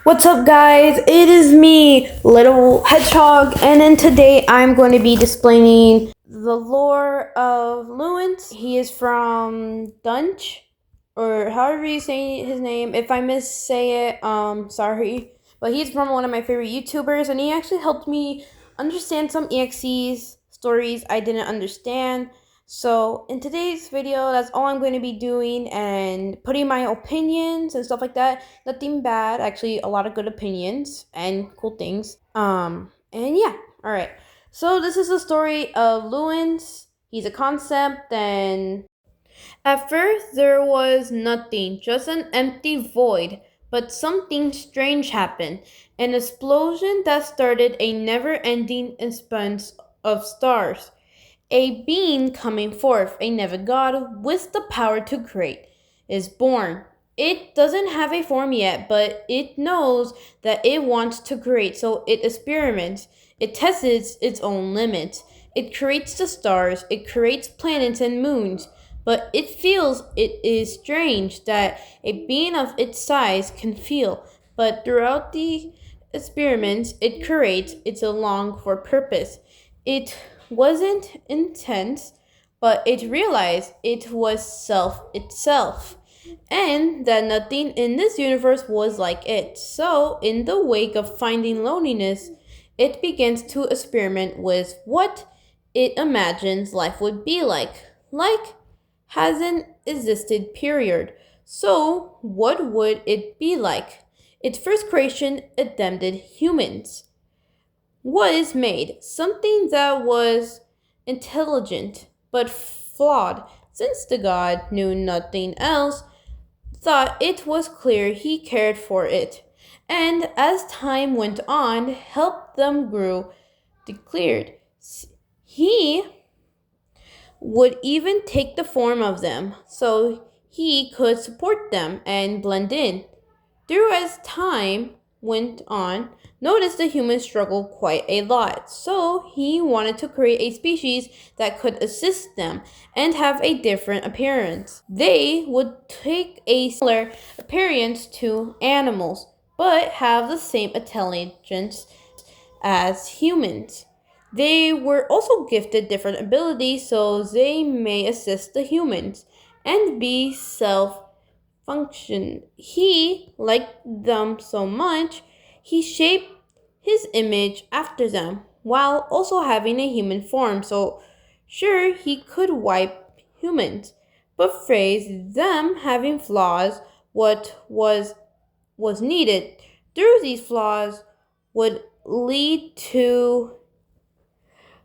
What's up, guys? It is me, Little Hedgehog, and then today I'm going to be displaying the lore of Lewis. He is from Dunch, or however you say his name. If I missay it, sorry. But he's from one of my favorite YouTubers, and he actually helped me understand some EXE's stories I didn't understand. So in today's video, that's all I'm going to be doing and putting my opinions and stuff like that. Nothing bad, actually a lot of good opinions and cool things. And yeah, all right. So this is the story of Lewis. He's a concept, and at first there was nothing, just an empty void. But something strange happened, an explosion that started a never-ending expanse of stars. A being coming forth, a never god with the power to create, is born. It doesn't have a form yet, but it knows that it wants to create, so it experiments. It tests its own limits. It creates the stars, it creates planets and moons, but it feels it is strange that a being of its size can feel. But throughout the experiments it creates, it's a long for purpose. It wasn't intense, but it realized it was self itself, and that nothing in this universe was like it. So, in the wake of finding loneliness, it begins to experiment with what it imagines life would be like. Like hasn't existed, period. So, what would it be like? Its first creation attempted humans was made, something that was intelligent but flawed, since the god knew nothing else, thought it was clear he cared for it, and as time went on, helped them grow, declared he would even take the form of them so he could support them and blend in. Through as time went on, noticed the humans struggled quite a lot, so he wanted to create a species that could assist them and have a different appearance. They would take a similar appearance to animals, but have the same intelligence as humans. They were also gifted different abilities so they may assist the humans and be self-function. He liked them so much, he shaped his image after them while also having a human form. So sure, he could wipe humans, but phrase them having flaws what was needed. Through these flaws would lead to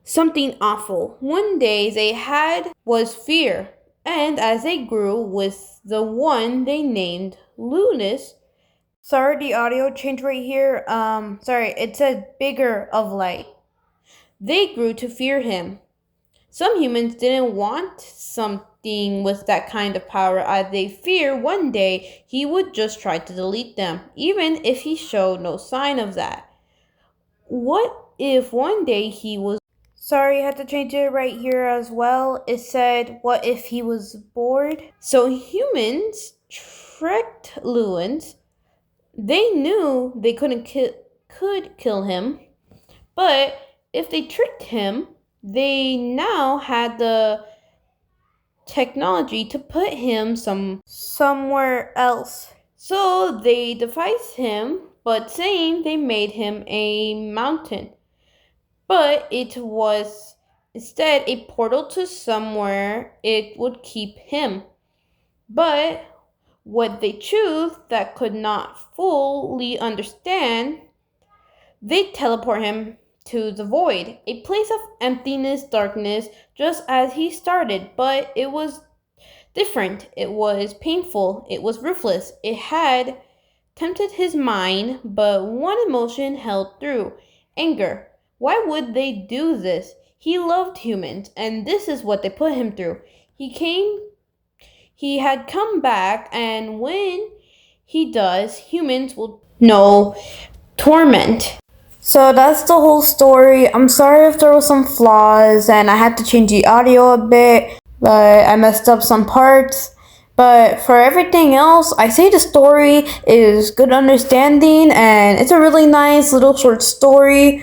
something awful. One day they had was fear, and as they grew with the one they named Lunas. Sorry, the audio changed right here. Sorry, it said bigger of light. They grew to fear him. Some humans didn't want something with that kind of power, as they fear one day he would just try to delete them, even if he showed no sign of that. What if one day he was... Sorry, I had to change it right here as well. It said, what if he was bored? So humans tricked Lewis. They knew they could kill him, but if they tricked him, they now had the technology to put him somewhere else. So they devised him, but saying they made him a mountain. But it was instead a portal to somewhere it would keep him. But what they choose that could not fully understand, they teleport him to the void, a place of emptiness, darkness, just as he started. But it was different. It was painful. It was ruthless. It had tempted his mind, but one emotion held through: anger. Why would they do this? He loved humans, and this is what they put him through. He had come back, and when he does, humans will know torment. So that's the whole story. I'm sorry if there was some flaws and I had to change the audio a bit, but I messed up some parts. But for everything else, I say the story is good understanding and it's a really nice little short story.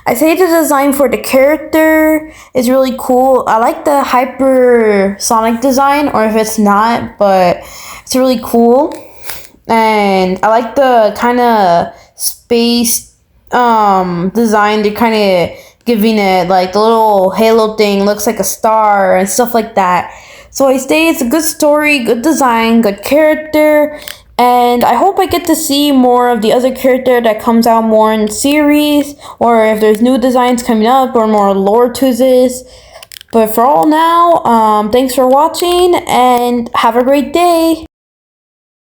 I say the design for the character is really cool. I like the hypersonic design, or if it's not, but it's really cool. And I like the kind of space design. They're kind of giving it like the little halo thing looks like a star and stuff like that. So I say it's a good story, good design, good character, and I hope I get to see more of the other character that comes out more in series, or if there's new designs coming up or more lore to this. But for all now, thanks for watching and have a great day.